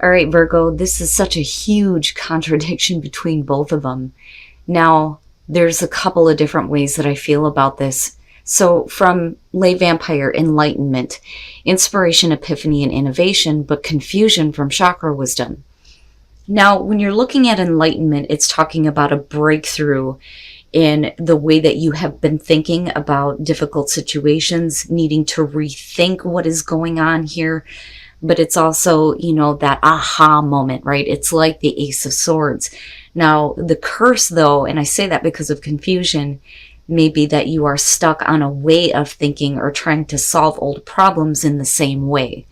All right, Virgo, this is such a huge contradiction between both of them. Now, there's a couple of different ways that I feel about this. So from Lay Vampire, enlightenment, inspiration, epiphany, and innovation, but confusion from chakra wisdom. Now, when you're looking at enlightenment, it's talking about a breakthrough in the way that you have been thinking about difficult situations, needing to rethink what is going on here. But it's also, that aha moment, right? It's like the Ace of Swords. Now, the curse, though, and I say that because of confusion, may be that you are stuck on a way of thinking or trying to solve old problems in the same way,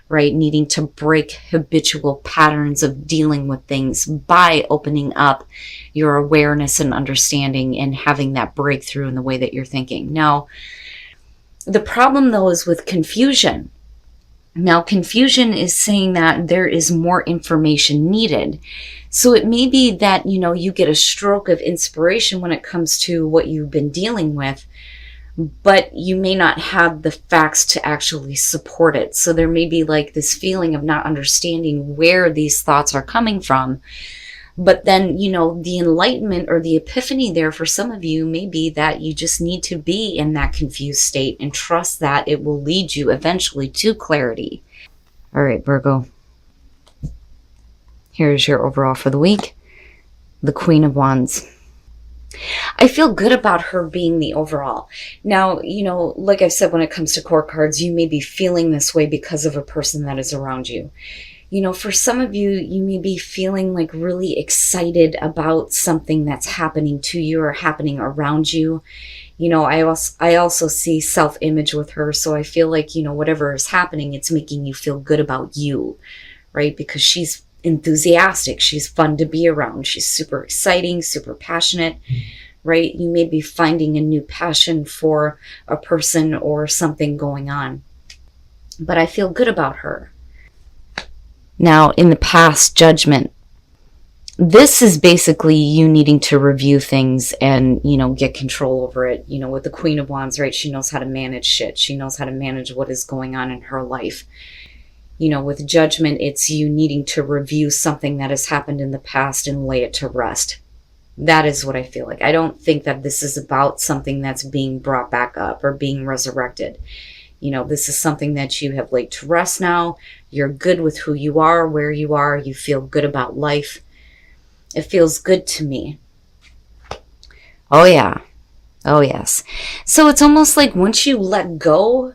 right? Needing to break habitual patterns of dealing with things by opening up your awareness and understanding and having that breakthrough in the way that you're thinking. Now, the problem, though, is with confusion. Now, confusion is saying that there is more information needed. So it may be that, you get a stroke of inspiration when it comes to what you've been dealing with, but you may not have the facts to actually support it. So there may be like this feeling of not understanding where these thoughts are coming from. But then, the enlightenment or the epiphany there for some of you may be that you just need to be in that confused state and trust that it will lead you eventually to clarity. All right, Virgo. Here's your overall for the week. The Queen of Wands. I feel good about her being the overall. Now, like I've said, when it comes to court cards, you may be feeling this way because of a person that is around you. For some of you, you may be feeling like really excited about something that's happening to you or happening around you. I also see self-image with her. So I feel like, whatever is happening, it's making you feel good about you, right? Because she's enthusiastic. She's fun to be around. She's super exciting, super passionate, right? You may be finding a new passion for a person or something going on. But I feel good about her. Now, in the past, judgment. This is basically you needing to review things and, get control over it. With the Queen of Wands, right? She knows how to manage shit. She knows how to manage what is going on in her life. With judgment, it's you needing to review something that has happened in the past and lay it to rest. That is what I feel like. I don't think that this is about something that's being brought back up or being resurrected. This is something that you have laid to rest now. You're good with who you are, where you are. You feel good about life. It feels good to me. Oh, yeah. Oh, yes. So it's almost like once you let go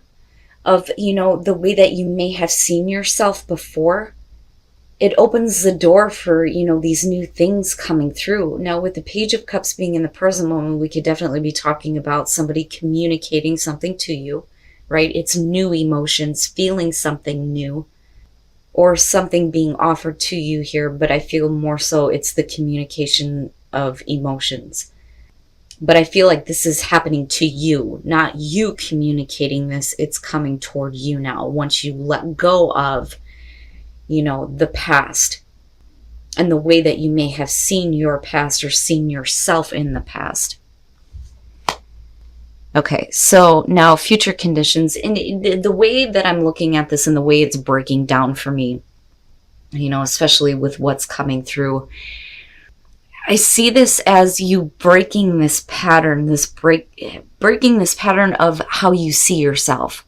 of, the way that you may have seen yourself before, it opens the door for, these new things coming through. Now, with the Page of Cups being in the present moment, we could definitely be talking about somebody communicating something to you. Right? It's new emotions, feeling something new, or something being offered to you here, but I feel more so it's the communication of emotions. But I feel like this is happening to you, not you communicating this. It's coming toward you now once you let go of, the past and the way that you may have seen your past or seen yourself in the past. Okay, so now future conditions, and the way that I'm looking at this and the way it's breaking down for me, especially with what's coming through, I see this as you breaking this pattern, breaking this pattern of how you see yourself,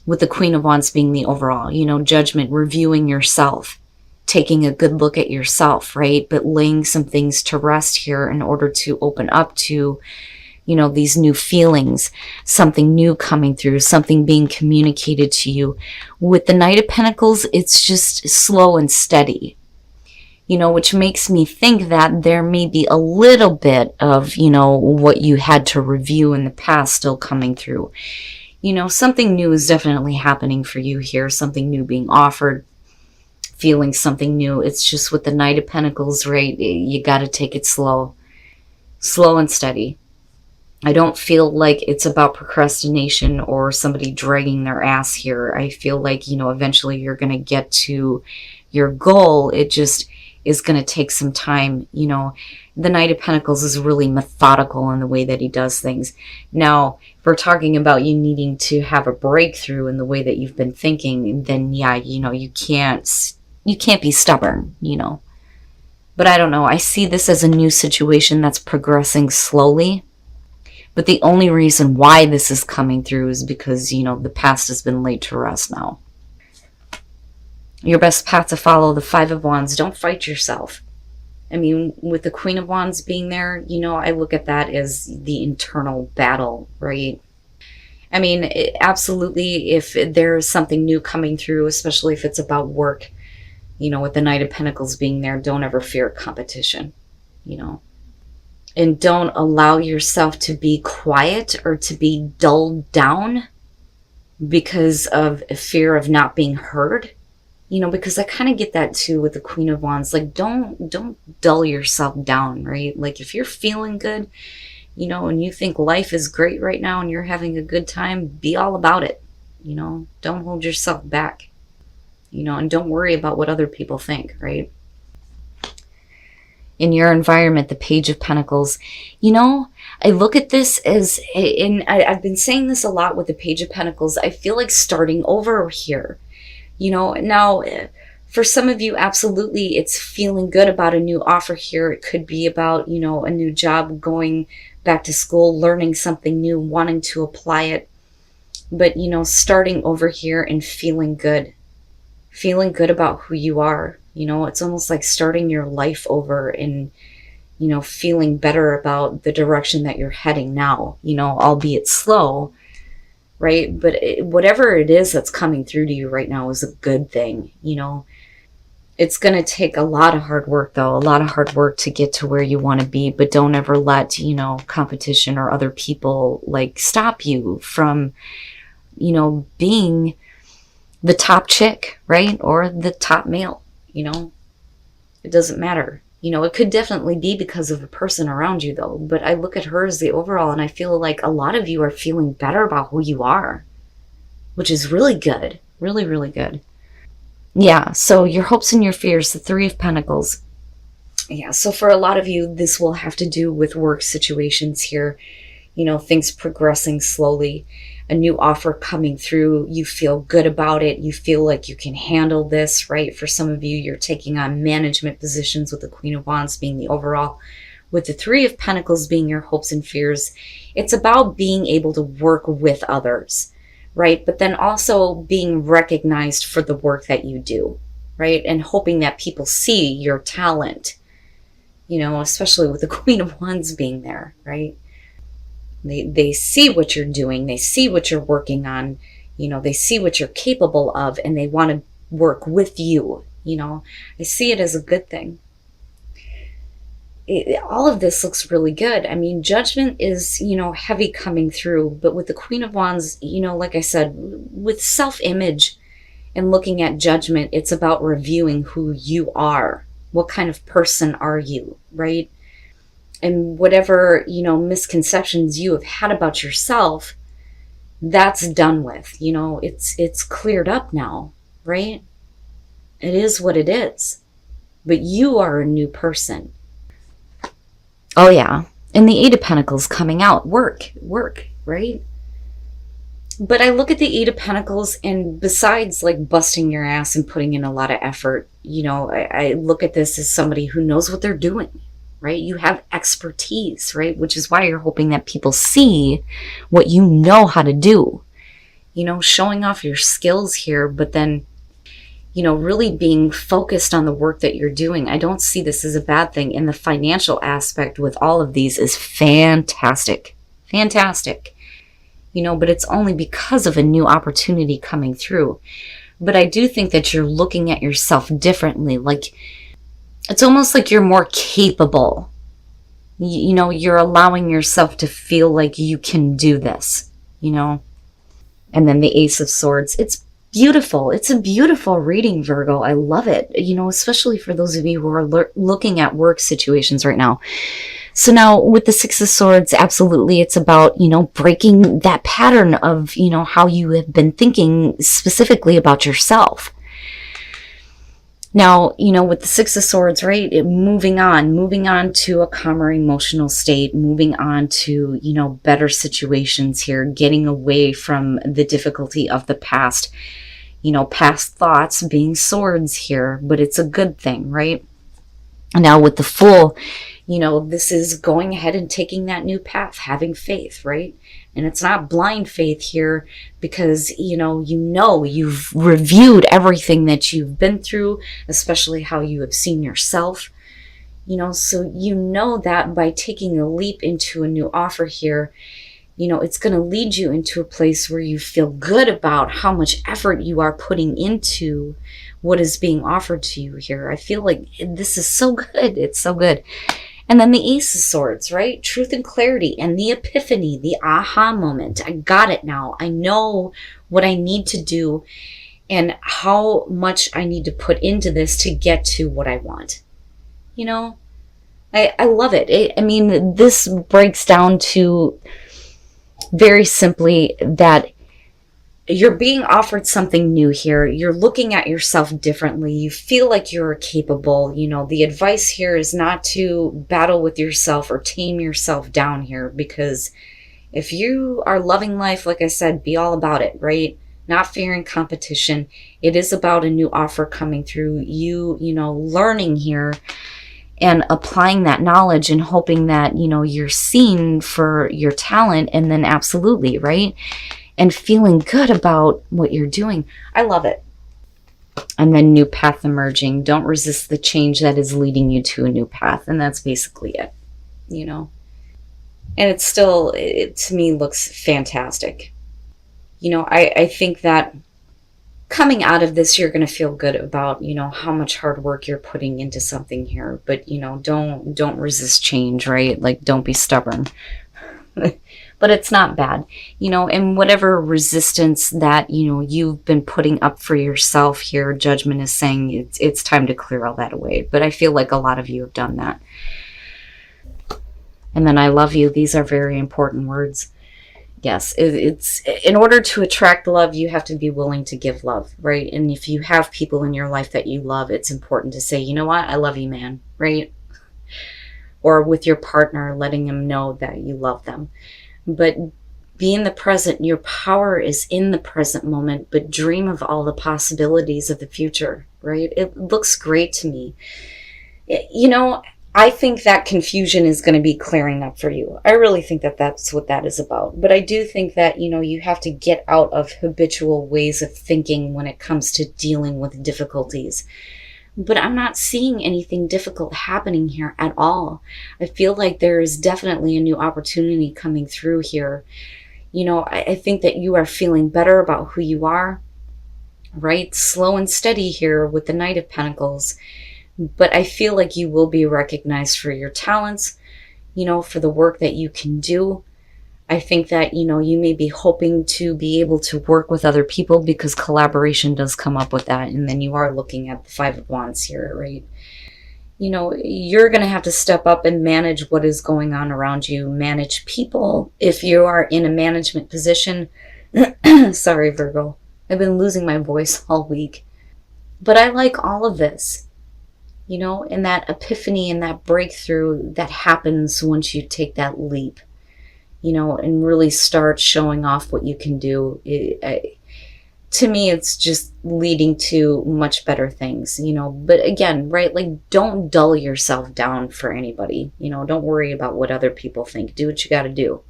with the Queen of Wands being the overall, judgment, reviewing yourself, taking a good look at yourself, right? But laying some things to rest here in order to open up to these new feelings, something new coming through, something being communicated to you. With the Knight of Pentacles, it's just slow and steady, which makes me think that there may be a little bit of, what you had to review in the past still coming through. Something new is definitely happening for you here, something new being offered, feeling something new. It's just with the Knight of Pentacles, right? You got to take it slow and steady. I don't feel like it's about procrastination or somebody dragging their ass here. I feel like, eventually you're going to get to your goal. It just is going to take some time. The Knight of Pentacles is really methodical in the way that he does things. Now, if we're talking about you needing to have a breakthrough in the way that you've been thinking, then yeah, you can't you can't be stubborn, But I don't know. I see this as a new situation that's progressing slowly. But the only reason why this is coming through is because, the past has been laid to rest now. Your best path to follow, the Five of Wands. Don't fight yourself. I mean, with the Queen of Wands being there, I look at that as the internal battle, right? I mean, absolutely, if there's something new coming through, especially if it's about work, with the Knight of Pentacles being there, don't ever fear competition, And don't allow yourself to be quiet or to be dulled down because of a fear of not being heard. Because I kind of get that too with the Queen of Wands. Like, don't dull yourself down, right? Like, if you're feeling good, and you think life is great right now and you're having a good time, be all about it. Don't hold yourself back, and don't worry about what other people think, right? In your environment, the Page of Pentacles, I look at this as, and I've been saying this a lot with the Page of Pentacles, I feel like starting over here. Now, for some of you, absolutely, it's feeling good about a new offer here. It could be about, a new job, going back to school, learning something new, wanting to apply it. But, starting over here and feeling good about who you are. It's almost like starting your life over and, feeling better about the direction that you're heading now, albeit slow. Right? But whatever it is that's coming through to you right now is a good thing. It's going to take a lot of hard work, though, a lot of hard work to get to where you want to be. But don't ever let, competition or other people stop you from, being the top chick, right? Or the top male, it doesn't matter. It could definitely be because of the person around you, though. But I look at her as the overall, and I feel like a lot of you are feeling better about who you are, which is really good. Really, really good. Yeah, so your hopes and your fears, the Three of Pentacles. Yeah, so for a lot of you, this will have to do with work situations here. Things progressing slowly. A new offer coming through, you feel good about it, you feel like you can handle this, right? For some of you, you're taking on management positions with the Queen of Wands being the overall. With the Three of Pentacles being your hopes and fears, it's about being able to work with others, right? But then also being recognized for the work that you do, right? And hoping that people see your talent, especially with the Queen of Wands being there, right? They see what you're doing. They see what you're working on. They see what you're capable of, and they want to work with you. I see it as a good thing. All of this looks really good. I mean, judgment is, heavy coming through. But with the Queen of Wands, like I said, with self-image and looking at judgment, it's about reviewing who you are. What kind of person are you, right? And whatever, misconceptions you have had about yourself, that's done with. It's cleared up now, right? It is what it is. But you are a new person. Oh, yeah. And the Eight of Pentacles coming out. Work, right? But I look at the Eight of Pentacles, and besides busting your ass and putting in a lot of effort, I look at this as somebody who knows what they're doing. Right? You have expertise, right? Which is why you're hoping that people see what you know how to do. Showing off your skills here, but then, really being focused on the work that you're doing. I don't see this as a bad thing. And the financial aspect with all of these is fantastic. Fantastic. But it's only because of a new opportunity coming through. But I do think that you're looking at yourself differently. It's almost like you're more capable. You're allowing yourself to feel like you can do this, And then the Ace of Swords. It's beautiful. It's a beautiful reading, Virgo. I love it, especially for those of you who are looking at work situations right now. So now with the Six of Swords, absolutely, it's about, breaking that pattern of, how you have been thinking specifically about yourself. Now, with the Six of Swords, right, moving on to a calmer emotional state, moving on to, better situations here, getting away from the difficulty of the past, past thoughts being swords here, but it's a good thing, right? Now with the Fool, this is going ahead and taking that new path, having faith, right? And it's not blind faith here because, you've reviewed everything that you've been through, especially how you have seen yourself, so that by taking a leap into a new offer here, it's going to lead you into a place where you feel good about how much effort you are putting into what is being offered to you here. I feel like this is so good. It's so good. And then the Ace of Swords, right? Truth and clarity and the epiphany, the aha moment. I got it now. I know what I need to do and how much I need to put into this to get to what I want. I love it. This breaks down to very simply that you're being offered something new here. You're looking at yourself differently. You feel like you're capable. The advice here is not to battle with yourself or tame yourself down here, because if you are loving life, like I said, be all about it, right? Not fearing competition. It is about a new offer coming through. You learning here and applying that knowledge and hoping that, you're seen for your talent, and then absolutely, right? And feeling good about what you're doing. I love it. And then new path emerging. Don't resist the change that is leading you to a new path. And that's basically it, And it to me looks fantastic. I think that coming out of this, you're going to feel good about, how much hard work you're putting into something here. But, don't resist change, right? Like, don't be stubborn. But it's not bad, and whatever resistance that, you've been putting up for yourself here, Judgment is saying it's time to clear all that away. But I feel like a lot of you have done that. And then I love you. These are very important words. Yes, it's in order to attract love, you have to be willing to give love, right? And if you have people in your life that you love, it's important to say, you know what, I love you, man, right? Or with your partner, letting them know that you love them. But be in the present. Your power is in the present moment, but dream of all the possibilities of the future, right? It looks great to me. I think that confusion is going to be clearing up for you. I really think that that's what that is about. But I do think that, you have to get out of habitual ways of thinking when it comes to dealing with difficulties. But I'm not seeing anything difficult happening here at all. I feel like there is definitely a new opportunity coming through here. I think that you are feeling better about who you are, right? Slow and steady here with the Knight of Pentacles. But I feel like you will be recognized for your talents, for the work that you can do. I think that, you may be hoping to be able to work with other people because collaboration does come up with that. And then you are looking at the Five of Wands here, right? You're going to have to step up and manage what is going on around you, manage people. If you are in a management position, sorry, Virgo, I've been losing my voice all week. But I like all of this, and that epiphany and that breakthrough that happens once you take that leap. And really start showing off what you can do. To me, it's just leading to much better things, But again, right, like, don't dull yourself down for anybody. Don't worry about what other people think. Do what you got to do.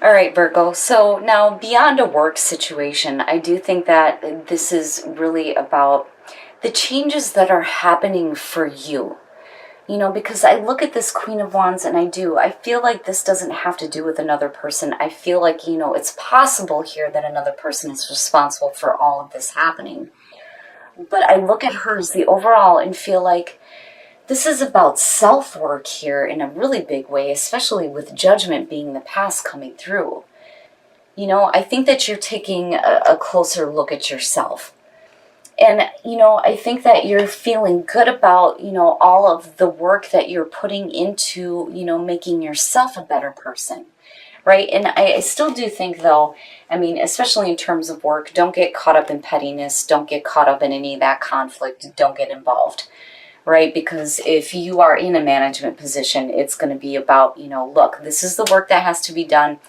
All right, Virgo. So now, beyond a work situation, I do think that this is really about the changes that are happening for you. Because I look at this Queen of Wands and I feel like this doesn't have to do with another person. I feel like, it's possible here that another person is responsible for all of this happening. But I look at her as the overall and feel like this is about self-work here in a really big way, especially with Judgment being the past coming through. I think that you're taking a closer look at yourself. And, I think that you're feeling good about, all of the work that you're putting into, making yourself a better person, right? And I still do think, though, especially in terms of work, don't get caught up in pettiness. Don't get caught up in any of that conflict. Don't get involved, right? Because if you are in a management position, it's going to be about, look, this is the work that has to be done,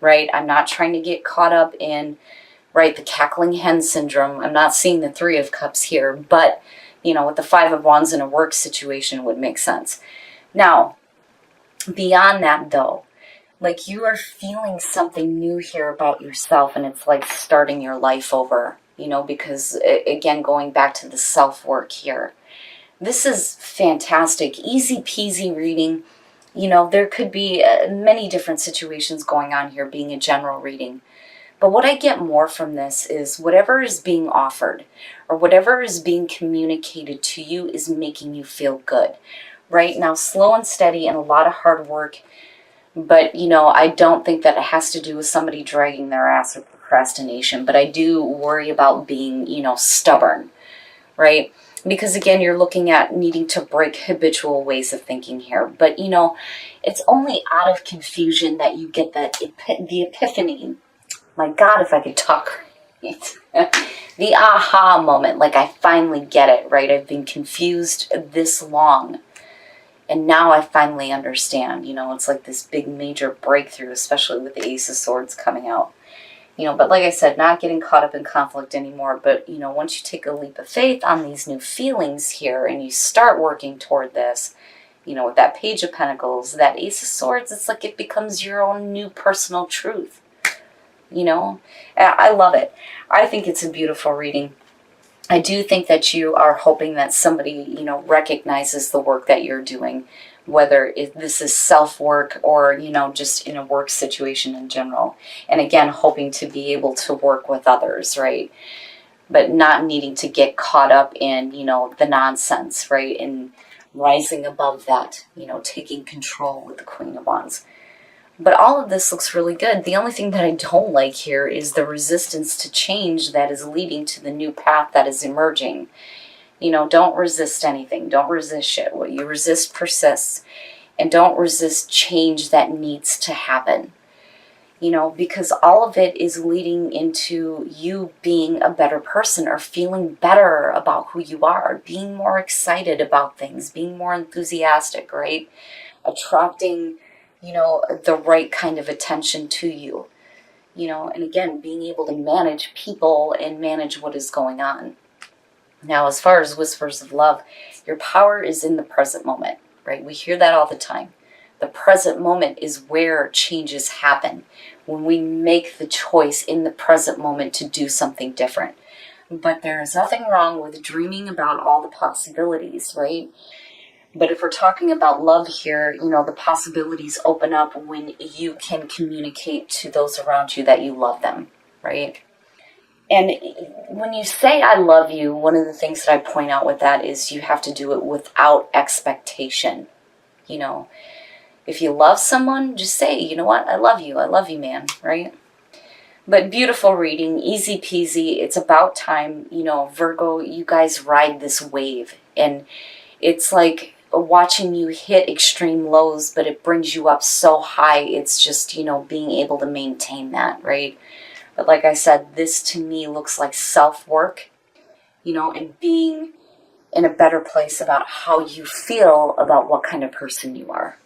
right? I'm not trying to get caught up in right? The cackling hen syndrome. I'm not seeing the Three of Cups here, but, you know, with the Five of Wands in a work situation would make sense. Now, beyond that though, like you are feeling something new here about yourself, and it's like starting your life over, you know, because again, going back to the self-work here, this is fantastic, easy peasy reading. You know, there could be many different situations going on here, being a general reading. But what I get more from this is whatever is being offered or whatever is being communicated to you is making you feel good. Right now, slow and steady and a lot of hard work. But, you know, I don't think that it has to do with somebody dragging their ass or procrastination. But I do worry about being, you know, stubborn, right? Because again, you're looking at needing to break habitual ways of thinking here. But, you know, it's only out of confusion that you get the epiphany. My God, if I could talk. The aha moment, like I finally get it, right? I've been confused this long. And now I finally understand, you know, it's like this big major breakthrough, especially with the Ace of Swords coming out. You know, but like I said, not getting caught up in conflict anymore. But, you know, once you take a leap of faith on these new feelings here and you start working toward this, you know, with that Page of Pentacles, that Ace of Swords, it's like it becomes your own new personal truth. You know, I love it. I think it's a beautiful reading. I do think that you are hoping that somebody, you know, recognizes the work that you're doing, whether this is self-work or, you know, just in a work situation in general. And again, hoping to be able to work with others, right? But not needing to get caught up in, you know, the nonsense, right? And rising above that, you know, taking control with the Queen of Wands. But all of this looks really good. The only thing that I don't like here is the resistance to change that is leading to the new path that is emerging. You know, don't resist anything. Don't resist shit. What you resist persists. And don't resist change that needs to happen. You know, because all of it is leading into you being a better person or feeling better about who you are, being more excited about things, being more enthusiastic, right? Attracting, you know, the right kind of attention to you, you know, and again, being able to manage people and manage what is going on. Now, as far as whispers of love, your power is in the present moment, right? We hear that all the time. The present moment is where changes happen, when we make the choice in the present moment to do something different. But there is nothing wrong with dreaming about all the possibilities, right? But if we're talking about love here, you know, the possibilities open up when you can communicate to those around you that you love them, right? And when you say I love you, one of the things that I point out with that is you have to do it without expectation. You know, if you love someone, just say, you know what, I love you, man, right? But beautiful reading, easy peasy. It's about time, you know, Virgo, you guys ride this wave. And it's like watching you hit extreme lows, but it brings you up so high. It's just, you know, being able to maintain that, right? But like I said, this to me looks like self-work, you know, and being in a better place about how you feel about what kind of person you are.